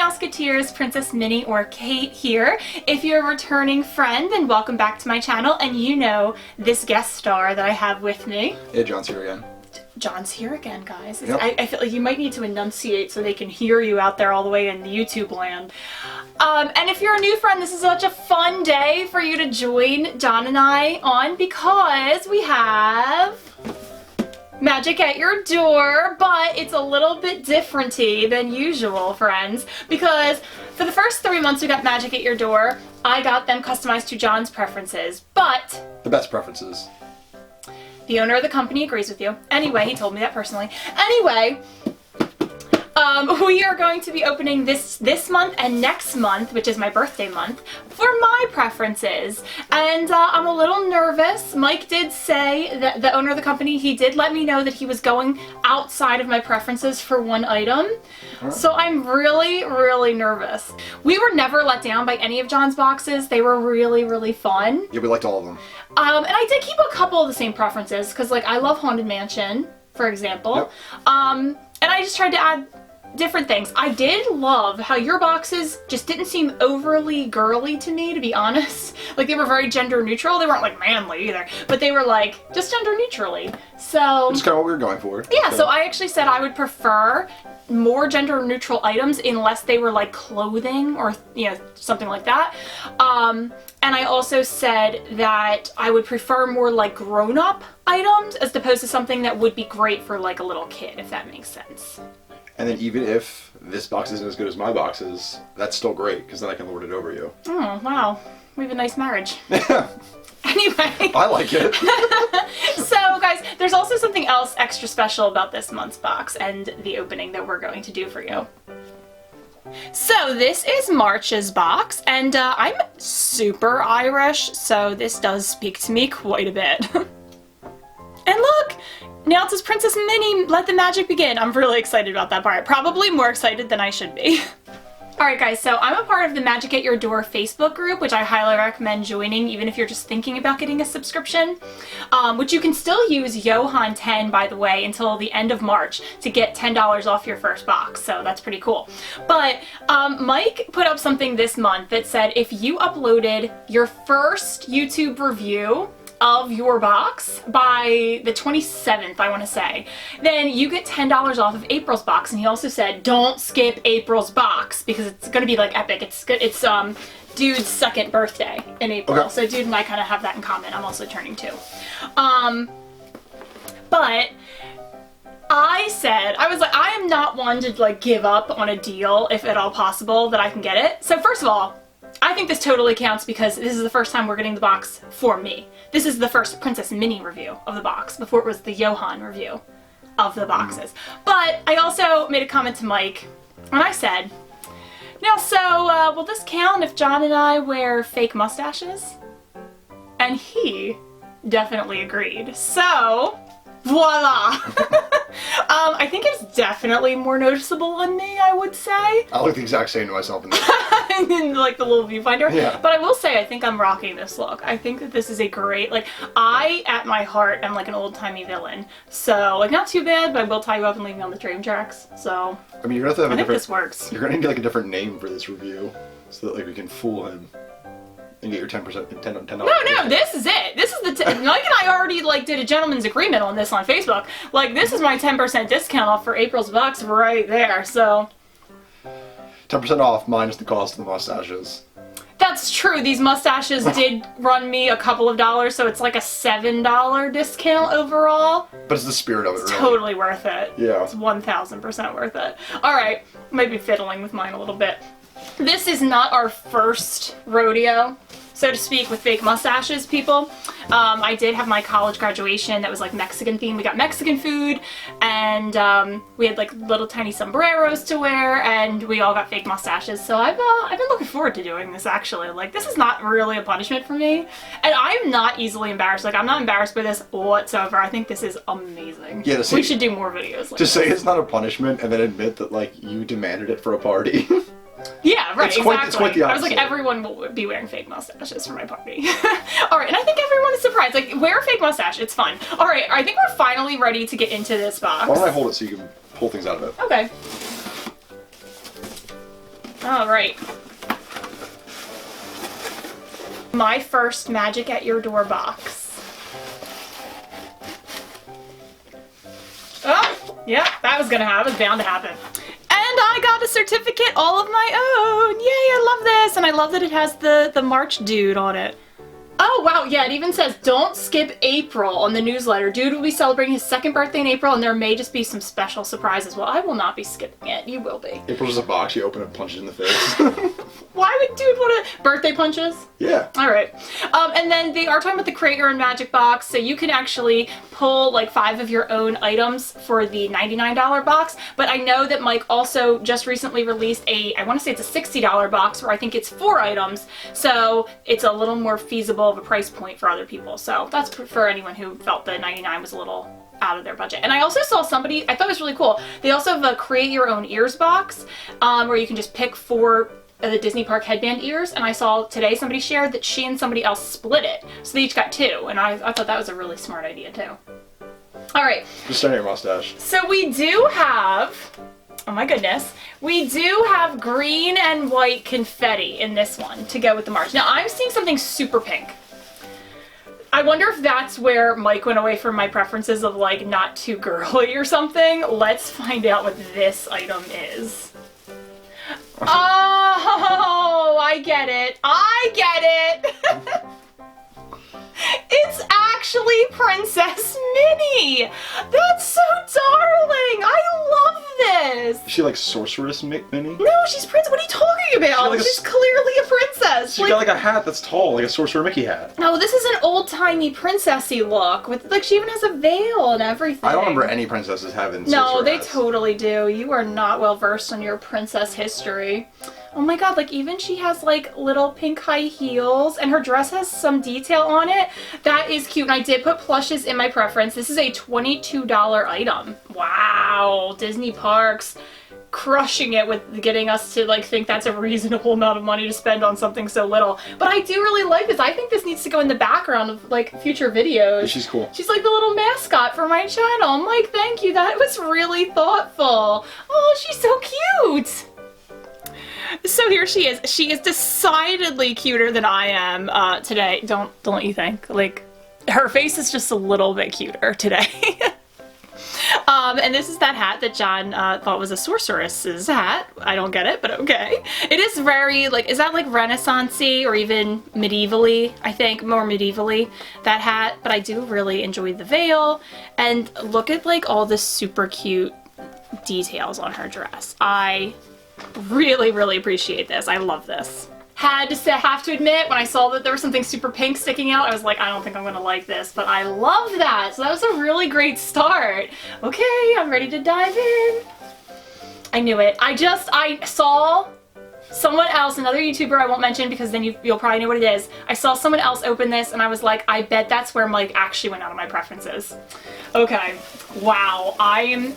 Mouseketeers, Princess Minnie or Kate here. If you're a returning friend, then welcome back to my channel, and you know this guest star that I have with me. Yeah, John's here again. John's here again, guys. Yep. I feel like you might need to enunciate so they can hear you out there all the way in YouTube land. And if you're a new friend, this is such a fun day for you to join John and I on because we have magic at your door, but it's a little bit different-y than usual, friends, because for the first 3 months we got magic at your door. I got them customized to John's preferences, but The best preferences. the owner of the company agrees with you. Anyway, he told me that personally. Anyway, we are going to be opening this month and next month, which is my birthday month, for my preferences. And I'm a little nervous. Mike did say, that the owner of the company, he did let me know that he was going outside of my preferences for one item. Huh? So I'm really, really nervous. We were never let down by any of John's boxes. They were really, really fun. Yeah, we liked all of them. And I did keep a couple of the same preferences, because like I love Haunted Mansion, for example. Yep. And I just tried to add different things. I did love how your boxes just didn't seem overly girly to me, to be honest. Like they were very gender neutral. They weren't like manly either, but they were like just gender neutrally. So That's kind of what we were going for. yeah, so I actually said I would prefer more gender neutral items unless they were like clothing or, you know, something like that. And I also said that I would prefer more like grown-up items as opposed to something that would be great for like a little kid, if that makes sense. And then even if this box isn't as good as my boxes, that's still great, because then I can lord it over you. Oh, wow. We have a nice marriage. Yeah, Anyway. I like it. So guys, there's also something else extra special about this month's box and the opening that we're going to do for you. So this is March's box, and I'm super Irish, so this does speak to me quite a bit. And look! Now it says Princess Minnie, let the magic begin. I'm really excited about that part. Probably more excited than I should be. Alright guys, so I'm a part of the Magic at Your Door Facebook group, which I highly recommend joining even if you're just thinking about getting a subscription. Which you can still use Johan10, by the way, until the end of March to get $10 off your first box, so that's pretty cool. But Mike put up something this month that said if you uploaded your first YouTube review of your box by the 27th, I want to say, then you get $10 off of April's box. And he also said, don't skip April's box because it's going to be like epic. It's good. It's Dude's second birthday in April. Okay. So Dude and I kind of have that in common. I'm also turning 2. But I said, I was like, I am not one to like give up on a deal if at all possible that I can get it. So first of all, I think this totally counts because this is the first time we're getting the box for me. This is the first Princess Minnie review of the box before it was the Johan review of the boxes. But I also made a comment to Mike and I said, now so will this count if John and I wear fake mustaches? And he definitely agreed. So voila! I think it's definitely more noticeable on me, I would say. I look the exact same to myself in this. In like the little viewfinder. Yeah. But I will say, I think I'm rocking this look. I think that this is a great, like, I, at my heart, am like an old-timey villain. So, like, not too bad, but I will tie you up and leave you on the train tracks. So, I mean, you're gonna have to have I a think different. this works. You're gonna need like a different name for this review, so that like we can fool him and get your 10%, $10. No, this is it. This is the, Mike and I already, like, did a gentleman's agreement on this on Facebook. Like, this is my 10% discount off for April's box right there, so. 10% off minus the cost of the mustaches. That's true. These mustaches did run me a couple of dollars, so it's like a $7 discount overall. But it's the spirit of it, really. Totally worth it. Yeah. It's 1000% worth it. Alright, might be fiddling with mine a little bit. This is not our first rodeo, so to speak, with fake mustaches, people. I did have my college graduation that was like Mexican themed. We got Mexican food, and we had like little tiny sombreros to wear, and we all got fake mustaches. So I've been looking forward to doing this, actually. Like, this is not really a punishment for me, and I'm not easily embarrassed. Like, I'm not embarrassed by this whatsoever. I think this is amazing. Yeah, we should do more videos like to this. say it's not a punishment and then admit that like you demanded it for a party. Yeah, right, it's quite the I was like, opposite. everyone will be wearing fake mustaches for my party. Alright, and I think everyone is surprised. Like, wear a fake mustache, it's fun. Alright, I think we're finally ready to get into this box. Why don't I hold it so you can pull things out of it? Okay. All right. My first Magic at Your Door box. Oh, yeah, that was gonna happen. It was bound to happen. And I got a certificate all of my own. Yay, I love this. And I love that it has the March dude on it. Oh, wow, yeah, it even says, don't skip April on the newsletter. Dude will be celebrating his 2nd birthday in April, and there may just be some special surprises. Well, I will not be skipping it. You will be. April's just a box you open and punch it in the face. Why would dude want to... Birthday punches? Yeah. All right. And then they are talking about the Create Your Own Magic box, so you can actually pull like 5 of your own items for the $99 box. But I know that Mike also just recently released I want to say it's a $60 box where I think it's 4 items, so it's a little more feasible of a price point for other people. So that's for anyone who felt the $99 was a little out of their budget. And I also saw somebody, I thought it was really cool, they also have a Create Your Own Ears box where you can just pick 4 the Disney Park headband ears, and I saw today somebody shared that she and somebody else split it. So they each got 2, and I thought that was a really smart idea too. All right. Just send your mustache. So we do have, oh my goodness, we do have green and white confetti in this one to go with the March. Now I'm seeing something super pink. I wonder if that's where Mike went away from my preferences of like not too girly or something. Let's find out what this item is. Oh, I get it. I get it. It's actually Princess Minnie. That's so darling. I love this. Is she like Sorceress Minnie? No, she's Princess. What are you talking about? She's clearly a princess. She's got like a hat that's tall, like a Sorcerer Mickey hat. No, this is an old-timey princessy look with like she even has a veil and everything. I don't remember any princesses having No, sorcerer they hats. totally do. You are not well versed on your princess history. Oh my god, like even she has like little pink high heels and her dress has some detail on it. That is cute, and I did put plushes in my preference. This is a $22 item. Wow, Disney Parks crushing it with getting us to like think that's a reasonable amount of money to spend on something so little. But I do really like this. I think this needs to go in the background of like future videos. She's cool. She's like the little mascot for my channel. Mike, thank you. That was really thoughtful. Oh, she's so cute. So here she is. She is decidedly cuter than I am today. Don't you think? Like, her face is just a little bit cuter today. And this is that hat that John thought was a sorceress's hat. I don't get it, but okay. It is very, like, is that like Renaissance-y or even medievally? I think more medievally, that hat. But I do really enjoy the veil. And look at like all the super cute details on her dress. I really, really appreciate this. I love this. Have to admit, when I saw that there was something super pink sticking out, I was like, I don't think I'm gonna like this, but I love that. So that was a really great start. Okay, I'm ready to dive in. I knew it. I saw someone else, another YouTuber I won't mention because then you'll probably know what it is. I saw someone else open this and I was like, I bet that's where Mike actually went out of my preferences. Okay, wow, I'm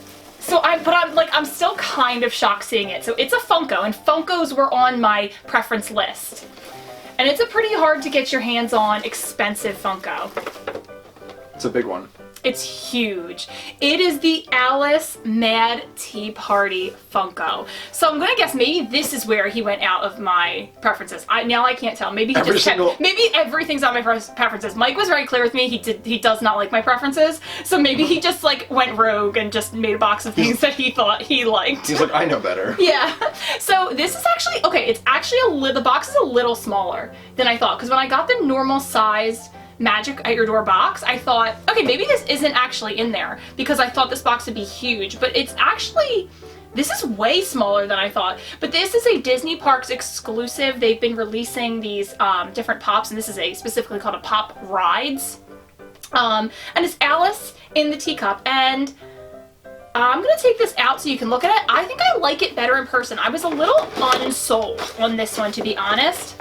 still kind of shocked seeing it. So it's a Funko, and Funkos were on my preference list. And it's a pretty hard to get your hands on expensive Funko. It's a big one. It's huge. It is the Alice Mad Tea Party Funko. So I'm gonna guess maybe this is where he went out of my preferences. Now I can't tell. Maybe maybe everything's on my preferences. Mike was very clear with me. He does not like my preferences. So maybe he just like went rogue and just made a box of things that he thought he liked. He's like, I know better. Yeah. So this is actually okay. It's actually the box is a little smaller than I thought because when I got the normal sized Magic at Your Door box, I thought, okay, maybe this isn't actually in there because I thought this box would be huge, but it's actually, this is way smaller than I thought. But this is a Disney Parks exclusive. They've been releasing these different pops, and this is specifically called a Pop Rides. And it's Alice in the teacup, and I'm gonna take this out so you can look at it. I think I like it better in person. I was a little unsold on this one, to be honest,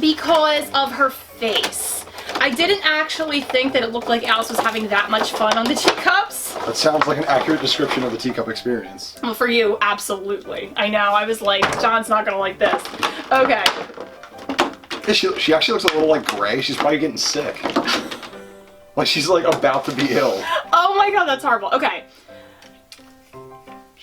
because of her face. I didn't actually think that it looked like Alice was having that much fun on the teacups. That sounds like an accurate description of the teacup experience. Well, for you, absolutely. I know, I was like, John's not gonna like this. Okay. She actually looks a little like gray. She's probably getting sick. Like she's like about to be ill. Oh my god, that's horrible. Okay.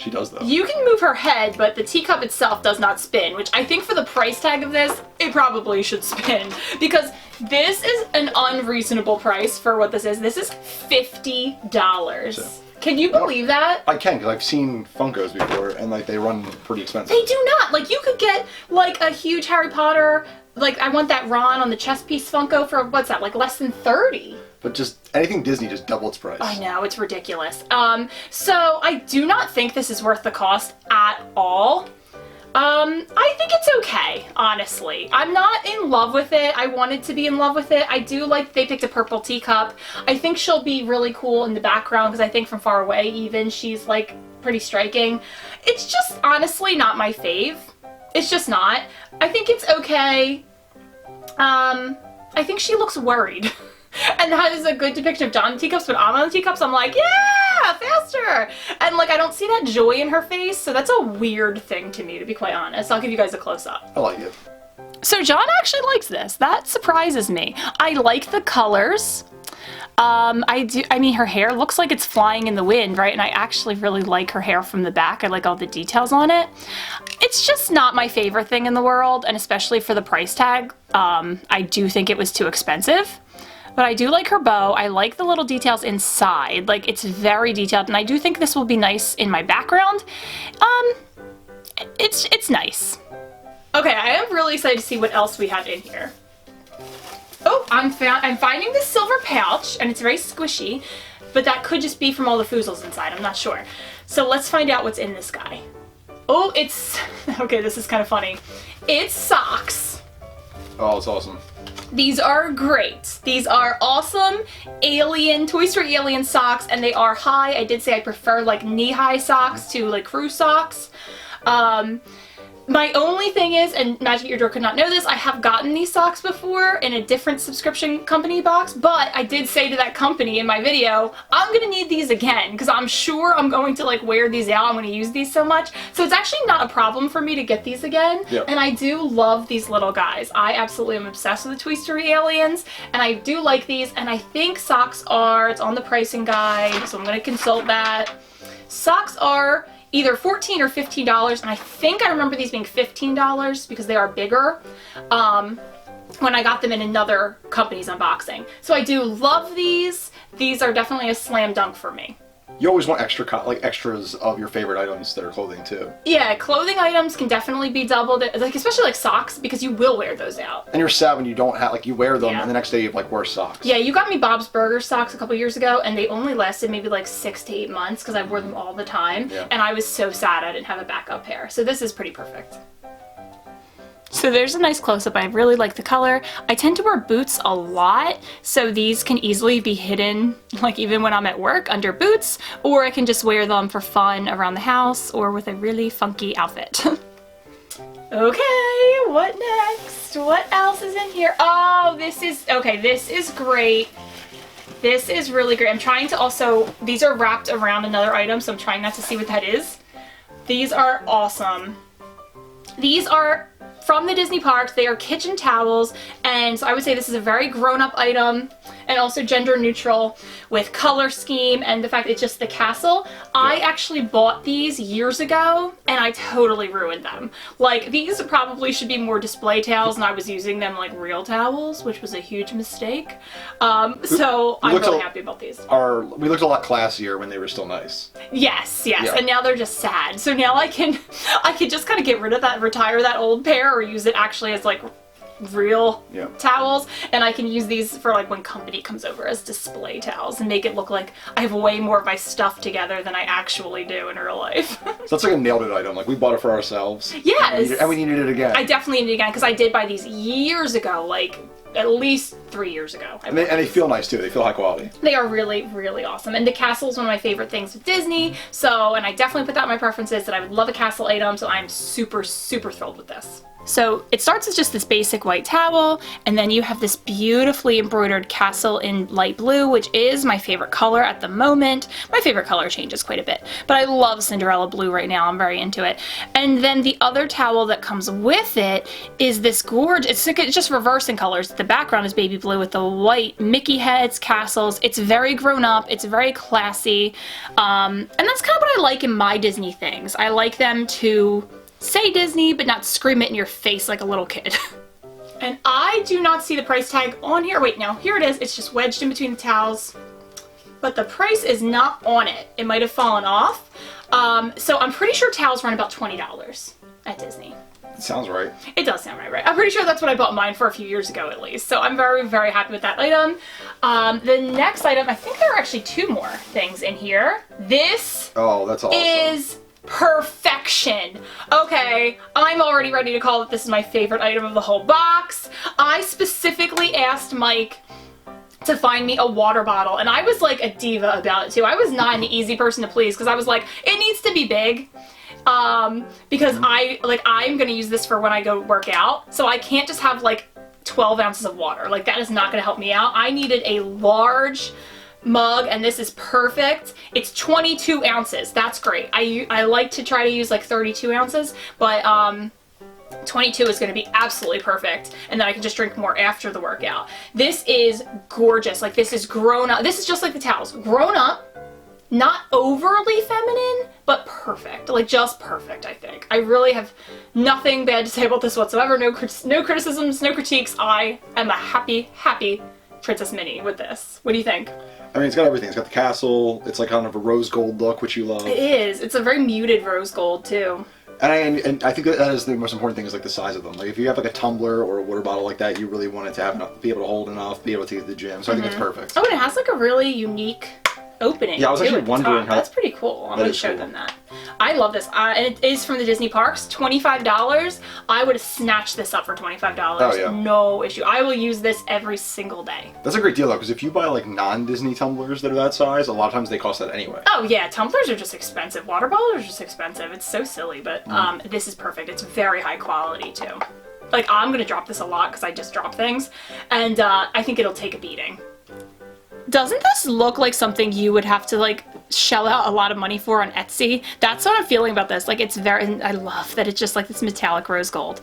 She does, though. You can move her head, but the teacup itself does not spin, which I think for the price tag of this, it probably should spin. Because this is an unreasonable price for what this is. This is $50. So, can you believe that? I can, because I've seen Funkos before, and like they run pretty expensive. They do not. Like, you could get like a huge Harry Potter, like I want that Ron on the chess piece Funko for, what's that, like less than 30. But just anything Disney just double its price. I know, it's ridiculous. So I do not think this is worth the cost at all. I think it's okay, honestly. I'm not in love with it. I wanted to be in love with it. I do like they picked a purple teacup. I think she'll be really cool in the background because I think from far away even she's like pretty striking. It's just honestly not my fave. It's just not. I think it's okay. I think she looks worried. And that is a good depiction of John and the teacups, but I'm on the teacups, I'm like, yeah, faster! And like, I don't see that joy in her face, so that's a weird thing to me, to be quite honest. I'll give you guys a close-up. I like it. So John actually likes this. That surprises me. I like the colors. I mean, her hair looks like it's flying in the wind, right? And I actually really like her hair from the back. I like all the details on it. It's just not my favorite thing in the world, and especially for the price tag, I do think it was too expensive. But I do like her bow. I like the little details inside. Like, it's very detailed, and I do think this will be nice in my background. It's nice. Okay, I am really excited to see what else we have in here. Oh, I'm finding this silver pouch, and it's very squishy, but that could just be from all the foozles inside. I'm not sure. So let's find out what's in this guy. Oh, it's... Okay, this is kind of funny. It's socks. Oh, it's awesome. These are great. These are awesome alien, Toy Story alien socks, and they are high. I did say I prefer like knee-high socks to like crew socks. My only thing is, and Magic Eardrop could not know this, I have gotten these socks before in a different subscription company box, but I did say to that company in my video, I'm gonna need these again, because I'm sure I'm going to like wear these out, I'm gonna use these so much. So it's actually not a problem for me to get these again, yep. And I do love these little guys. I absolutely am obsessed with the Toy Story aliens, and I do like these, and I think socks are, it's on the pricing guide, so I'm gonna consult that. Socks are either $14 or $15, and I think I remember these being $15 because they are bigger when I got them in another company's unboxing. So I do love these. These are definitely a slam dunk for me. You always want extras of your favorite items that are clothing too. Yeah, clothing items can definitely be doubled, like especially like socks, because you will wear those out. And you're sad when you don't have, like, you wear them, Yeah. and the next day you have like worse socks. Yeah, you got me Bob's Burgers socks a couple years ago, and they only lasted maybe like 6 to 8 months because I wore them all the time, Yeah. and I was so sad I didn't have a backup pair. So this is pretty perfect. So there's a nice close-up. I really like the color. I tend to wear boots a lot, so these can easily be hidden, like even when I'm at work, under boots, or I can just wear them for fun around the house or with a really funky outfit. Okay, what next? What else is in here? Oh, this is great. This is really great. I'm trying to also, these are wrapped around another item, so I'm trying not to see what that is. These are awesome. These are from the Disney parks. They are kitchen towels, and so I would say this is a very grown-up item and also gender neutral with color scheme and the fact it's just the castle. Yeah. I actually bought these years ago and I totally ruined them. Like, these probably should be more display towels, and I was using them like real towels, which was a huge mistake. So I'm really happy about these. We looked a lot classier when they were still nice. Yes, Yeah. and now they're just sad. So now I can just kind of get rid of that, retire that old pair, or use it actually as like real towels, and I can use these for like when company comes over as display towels and make it look like I have way more of my stuff together than I actually do in real life. So that's like a nailed it item. Like, we bought it for ourselves. Yes. And we needed it again. I definitely need it again because I did buy these years ago, like at least 3 years ago. And they feel nice too. They feel high quality. They are really, really awesome. And the castle is one of my favorite things with Disney. So, and I definitely put that in my preferences that I would love a castle item. So I'm super, super thrilled with this. So it starts as just this basic white towel, and then you have this beautifully embroidered castle in light blue, which is my favorite color at the moment. My favorite color changes quite a bit, but I love Cinderella blue right now. I'm very into it. And then the other towel that comes with it is this gorgeous, it's just reverse in colors. The background is baby blue with the white Mickey heads, castles. It's very grown up, it's very classy, and that's kind of what I like in my Disney things. I like them to say Disney, but not scream it in your face like a little kid. And I do not see the price tag on here. Wait, no, here it is. It's just wedged in between the towels, but the price is not on it. It might have fallen off. So I'm pretty sure towels run about $20 at Disney. It sounds right. It does sound right? I'm pretty sure that's what I bought mine for a few years ago at least. So I'm very, very happy with that item. The next item, I think there are actually 2 more things in here. This that's awesome. is perfection. Okay, I'm already ready to call it this is my favorite item of the whole box. I specifically asked Mike to find me a water bottle, and I was like a diva about it too. I was not an easy person to please because I was like, it needs to be big. Because I'm gonna use this for when I go work out, so I can't just have like 12 ounces of water. Like, that is not gonna help me out. I needed a large mug, and this is perfect. It's 22 ounces. That's great. I like to try to use like 32 ounces, but 22 is going to be absolutely perfect, and then I can just drink more after the workout. This is gorgeous. Like, this is grown up. This is just like the towels. Grown up, not overly feminine, but perfect. Like, just perfect, I think. I really have nothing bad to say about this whatsoever. No criticisms, no critiques. I am a happy, happy Princess Minnie with this. What do you think? I mean, it's got everything. It's got the castle. It's like kind of a rose gold look, which you love. It is. It's a very muted rose gold, too. And I think that is the most important thing, is like the size of them. Like, if you have like a tumbler or a water bottle like that, you really want it to have enough, be able to hold enough, be able to take it to the gym. So I think it's perfect. Oh, and it has like a really unique opening. Yeah, I was actually wondering how. That's pretty cool. I'm going to show them that. I love this. And it is from the Disney parks. $25. I would have snatched this up for $25. Oh, yeah. No issue. I will use this every single day. That's a great deal though, because if you buy like non-Disney tumblers that are that size, a lot of times they cost that anyway. Oh yeah, tumblers are just expensive. Water bottles are just expensive. It's so silly, but this is perfect. It's very high quality too. Like, I'm going to drop this a lot because I just drop things, and I think it'll take a beating. Doesn't this look like something you would have to like shell out a lot of money for on Etsy? That's what I'm feeling about this. Like, it's very, I love that it's just like this metallic rose gold.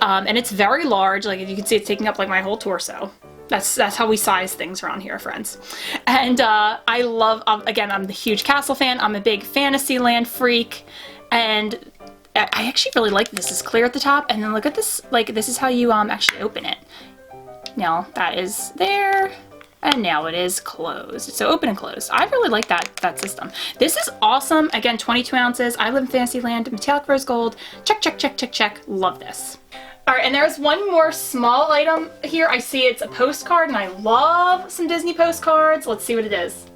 And it's very large. Like, you can see it's taking up like my whole torso. That's how we size things around here, friends. And I love, again, I'm the huge castle fan. I'm a big Fantasyland freak. And I actually really like this. It's clear at the top. And then look at this, like, this is how you actually open it. Now, that is there. And now it is closed. So open and closed. I really like that system. This is awesome. Again, 22 ounces. I live in Fantasyland. Metallic rose gold. Check, check, check, check, check. Love this. All right, and there's one more small item here. I see it's a postcard, and I love some Disney postcards. Let's see what it is.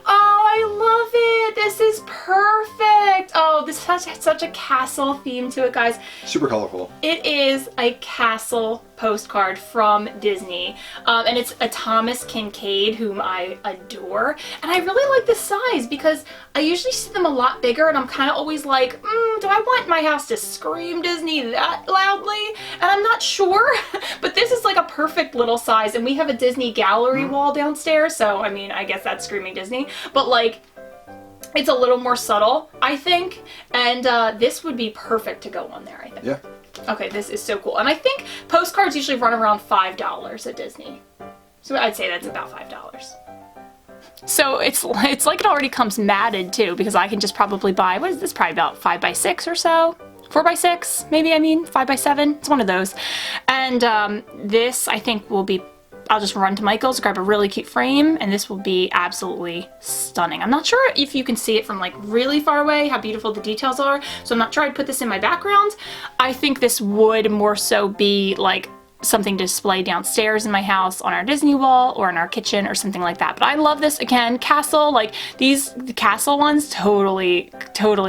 Oh, I love it. This is perfect. Oh, this has such a castle theme to it, guys. Super colorful. It is a castle postcard from Disney, and it's a Thomas Kincaid, whom I adore, and I really like this size because I usually see them a lot bigger, and I'm kind of always like, do I want my house to scream Disney that loudly? And I'm not sure, but this is like a perfect little size, and we have a Disney gallery wall downstairs, so I mean, I guess that's screaming Disney, but like, it's a little more subtle, I think, and this would be perfect to go on there, I think. Yeah. Okay, this is so cool. And I think postcards usually run around $5 at Disney. So I'd say that's about $5. So it's like it already comes matted too, because I can just probably buy, what is this, probably about 5x6 or so? 4x6, maybe, 5x7, it's one of those. And this, I think, will be, I'll just run to Michael's, grab a really cute frame, and this will be absolutely stunning. I'm not sure if you can see it from like really far away, how beautiful the details are, so I'm not sure I'd put this in my background. I think this would more so be like something to display downstairs in my house on our Disney wall or in our kitchen or something like that. But I love this. Again, castle, like the castle ones totally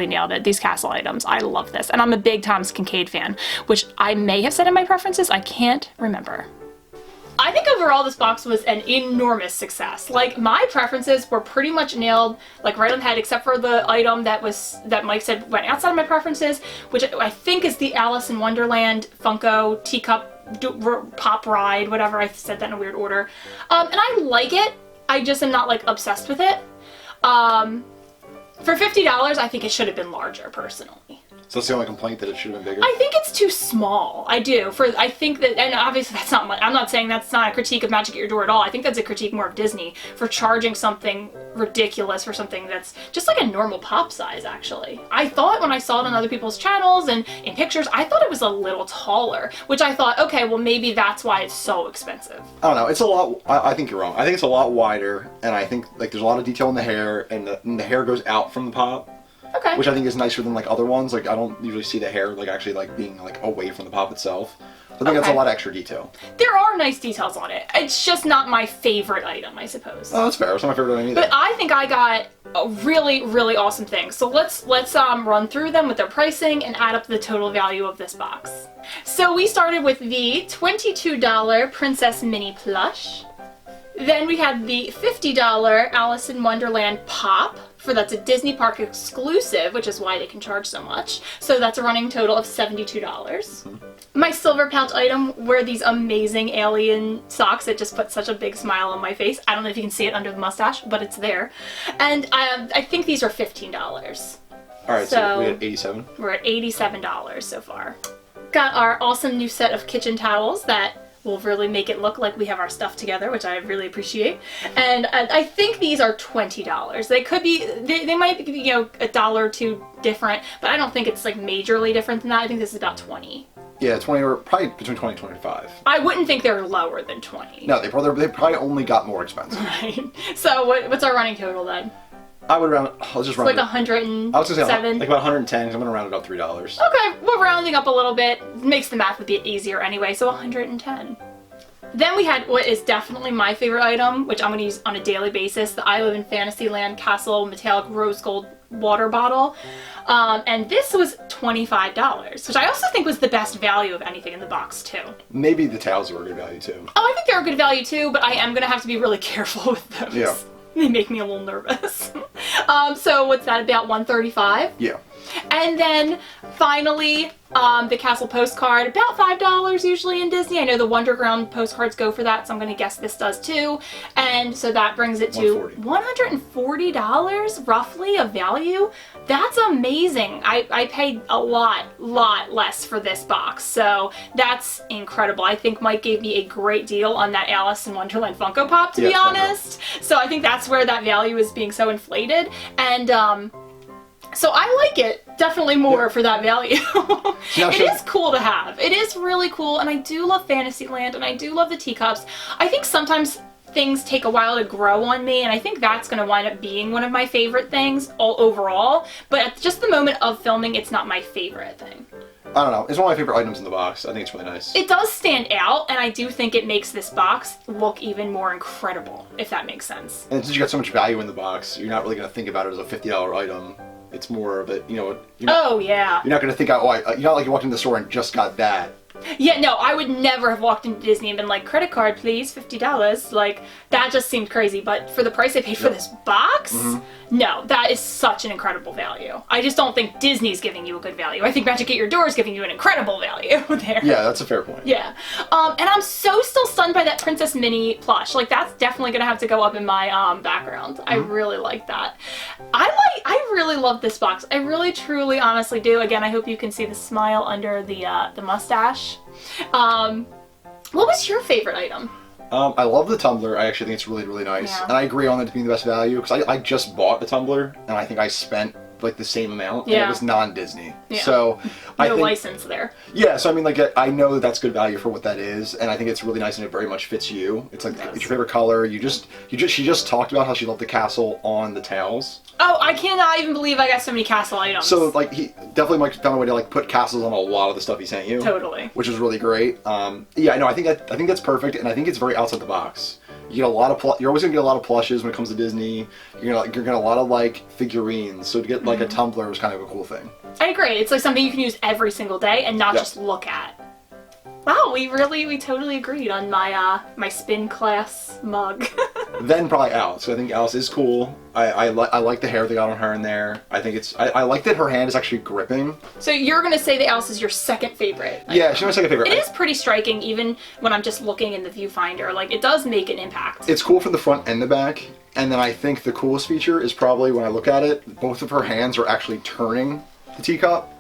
nailed it. These castle items, I love this. And I'm a big Thomas Kincaid fan, which I may have said in my preferences, I can't remember. I think overall this box was an enormous success. Like, my preferences were pretty much nailed, like, right on the head, except for the item that Mike said went outside of my preferences, which I think is the Alice in Wonderland Funko teacup pop ride, whatever. I said that in a weird order. And I like it. I just am not, like, obsessed with it. For $50, I think it should have been larger, personally. So that's the only complaint, that it should have been bigger? I think it's too small. I do. I think that, and obviously that's not, I'm not saying that's not a critique of Magic at Your Door at all. I think that's a critique more of Disney for charging something ridiculous for something that's just like a normal pop size, actually. I thought when I saw it on other people's channels and in pictures, I thought it was a little taller, which I thought, okay, well maybe that's why it's so expensive. I don't know. It's a lot, I think you're wrong. I think it's a lot wider, and I think like there's a lot of detail in the hair, and the hair goes out from the pop. Okay. Which I think is nicer than like other ones. Like I don't usually see the hair like actually like being like away from the pop itself. I think that's a lot of extra detail. There are nice details on it. It's just not my favorite item, I suppose. Oh, that's fair. It's not my favorite item either. But I think I got a really, really awesome thing. So let's run through them with their pricing and add up the total value of this box. So we started with the $22 PrincessMinnie plush. Then we had the $50 Alice in Wonderland pop. That's a Disney Park exclusive, which is why they can charge so much. So that's a running total of $72. Mm-hmm. My silver pouch item were these amazing alien socks that just put such a big smile on my face. I don't know if you can see it under the mustache, but it's there. And I think these are $15. Alright, so we're at $87? We're at $87 so far. Got our awesome new set of kitchen towels that will really make it look like we have our stuff together, which I really appreciate. And I think these are $20. They could be, they might be, you know, $1 or $2 different, but I don't think it's like majorly different than that. I think this is about 20. Yeah, 20 or probably between 20 and 25. I wouldn't think they're lower than 20. No, they probably only got more expensive. Right. So what's our running total then? I would round. I'll just round. It's like 107. I was gonna say like about 110. So I'm gonna round it up $3. Okay, we're rounding up a little bit. Makes the math a bit easier anyway. So 110. Then we had what is definitely my favorite item, which I'm going to use on a daily basis, the I Live in Fantasyland Castle Metallic Rose Gold water bottle. And this was $25, which I also think was the best value of anything in the box too. Maybe the towels were a good value too. Oh, I think they're a good value too, but I am going to have to be really careful with those. Yeah. They make me a little nervous. So what's that, about $135? Yeah. And then finally, the castle postcard, about $5 usually in Disney. I know the Wonderground postcards go for that, so I'm going to guess this does too. And so that brings it to $140 roughly of value. That's amazing. I paid a lot less for this box, so that's incredible. I think Mike gave me a great deal on that Alice in Wonderland Funko Pop, to be honest. So I think that's where that value is being so inflated. And so I like it definitely more for that value. It is cool to have. It is really cool, and I do love Fantasyland, and I do love the teacups. I think sometimes things take a while to grow on me, and I think that's going to wind up being one of my favorite things overall. But at just the moment of filming, it's not my favorite thing. I don't know. It's one of my favorite items in the box. I think it's really nice. It does stand out, and I do think it makes this box look even more incredible, if that makes sense. And since you got so much value in the box, you're not really going to think about it as a $50 item. It's more of a, you know... Oh, yeah. You're not going to think, you're not like you walked into the store and just got that. Yeah, no, I would never have walked into Disney and been like, credit card, please, $50. Like, that just seemed crazy. But for the price I paid for this box, no, that is such an incredible value. I just don't think Disney's giving you a good value. I think Magic at Your Door is giving you an incredible value there. Yeah, that's a fair point. Yeah. And I'm still stunned by that PrincessMinnie plush. Like, that's definitely going to have to go up in my background. I really like that. I really love this box. I really, truly, honestly do. Again, I hope you can see the smile under the mustache. What was your favorite item? I love the tumbler. I actually think it's really, really nice. Yeah. And I agree on it being the best value, because I just bought a tumbler, and I think I spent like the same amount, and it was non-Disney. Yeah. So I think, license there. Yeah, so I mean, like, I know that's good value for what that is, and I think it's really nice, and it very much fits you. It's like, it's your favorite color. She just talked about how she loved the castle on the towels. Oh, I cannot even believe I got so many castle items. So, like, he definitely Mike found a way to, like, put castles on a lot of the stuff he sent you. Totally. Which is really great. Yeah, no, I think that's perfect, and I think it's very outside the box. You get a lot of you're always gonna get a lot of plushes when it comes to Disney. You're gonna get a lot of like figurines. So to get like a tumbler was kind of a cool thing. I agree. It's like something you can use every single day and not just look at. Wow, we totally agreed on my my spin class mug. Then probably Alice. I think Alice is cool. I like the hair they got on her in there. I think I like that her hand is actually gripping. So you're gonna say that Alice is your second favorite? Yeah, she's my second favorite. It is pretty striking, even when I'm just looking in the viewfinder. Like, it does make an impact. It's cool from the front and the back. And then I think the coolest feature is probably when I look at it, both of her hands are actually turning the teacup,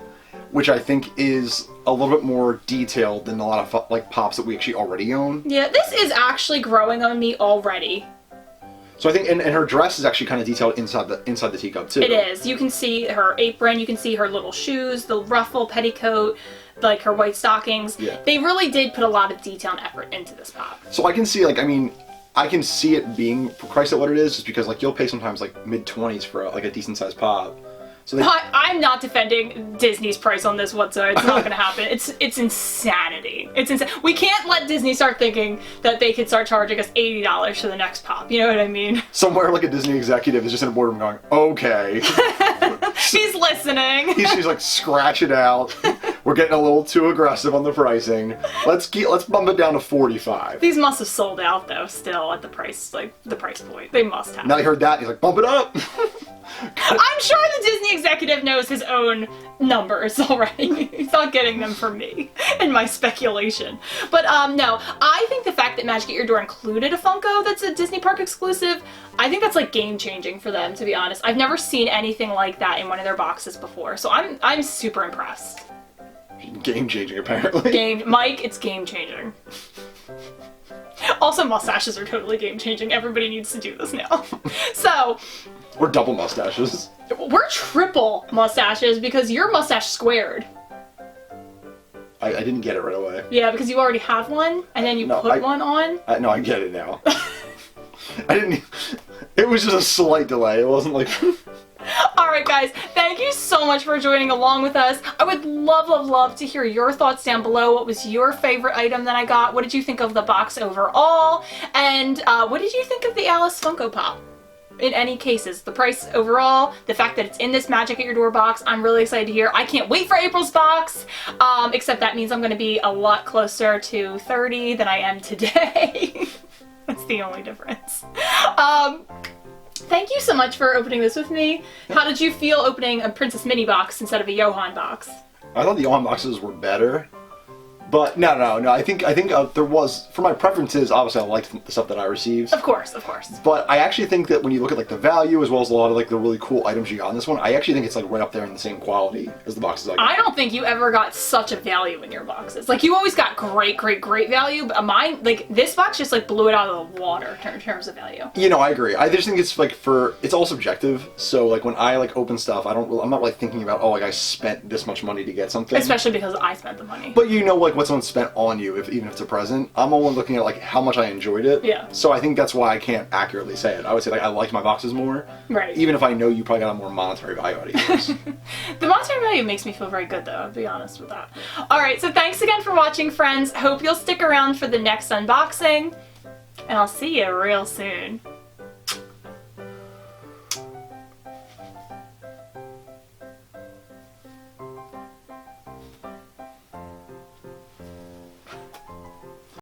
which I think is a little bit more detailed than a lot of like pops that we actually already own. Yeah, this is actually growing on me already. So I think, and her dress is actually kind of detailed inside the teacup too. It is. You can see her apron, you can see her little shoes, the ruffle, petticoat, like her white stockings. Yeah. They really did put a lot of detail and effort into this pop. So I can see, like, I mean, I can see it being priced at what it is, just because like you'll pay sometimes like mid-20s for like a decent sized pop. So I'm not defending Disney's price on this whatsoever. It's not going to happen. It's insanity. It's insane. We can't let Disney start thinking that they could start charging us $80 for the next pop. You know what I mean? somewhere like a Disney executive is just in a boardroom going, okay. She's listening. She's like, scratch it out. We're getting a little too aggressive on the pricing. Let's bump it down to 45. These must have sold out though. Still at the price, like the price point. They must have. Now he heard that, he's like, bump it up. I'm sure the Disney executive knows his own numbers already. He's not getting them from me and my speculation. But no, I think the fact that Magic at Your Door included a Funko that's a Disney Park exclusive, I think that's like game changing for them, to be honest. I've never seen anything like that in one of their boxes before, so I'm super impressed. Game changing, apparently. Mike, it's game changing. Also, mustaches are totally game changing. Everybody needs to do this now. So, We're double mustaches. we're triple mustaches because your mustache squared. I didn't get it right away. Yeah, because you already have one, and then you put one on. No, I get it now. I didn't. It was just a slight delay. It wasn't like. Alright guys, thank you so much for joining along with us. I would love to hear your thoughts down below. What was your favorite item that I got? What did you think of the box overall? And what did you think of the Alice Funko Pop? In any cases, the price overall, the fact that it's in this Magic at Your Door box, I'm really excited to hear. I can't wait for April's box, except that means I'm going to be a lot closer to 30 than I am today. That's the only difference. Thank you so much for opening this with me. How did you feel opening a PrincessMinnie box instead of a Johann box? I thought the Johann boxes were better. But no. I think there was, for my preferences, obviously I liked the stuff that I received. Of course. But I actually think that when you look at like the value as well as a lot of like the really cool items you got in this one, I actually think it's like right up there in the same quality as the boxes I got. I don't think you ever got such a value in your boxes. Like, you always got great value, but mine, like, this box just like blew it out of the water in terms of value. You know, I agree. I just think it's like it's all subjective. So like when I like open stuff, I'm not like thinking about, oh, like I spent this much money to get something. Especially because I spent the money. But you know, like what someone spent on you, even if it's a present. I'm only looking at like how much I enjoyed it. Yeah. So I think that's why I can't accurately say it. I would say like I liked my boxes more. Right. Even if I know you probably got a more monetary value out of yours. The monetary value makes me feel very good though, I'll be honest with that. Alright, so thanks again for watching, friends. Hope you'll stick around for the next unboxing. And I'll see you real soon.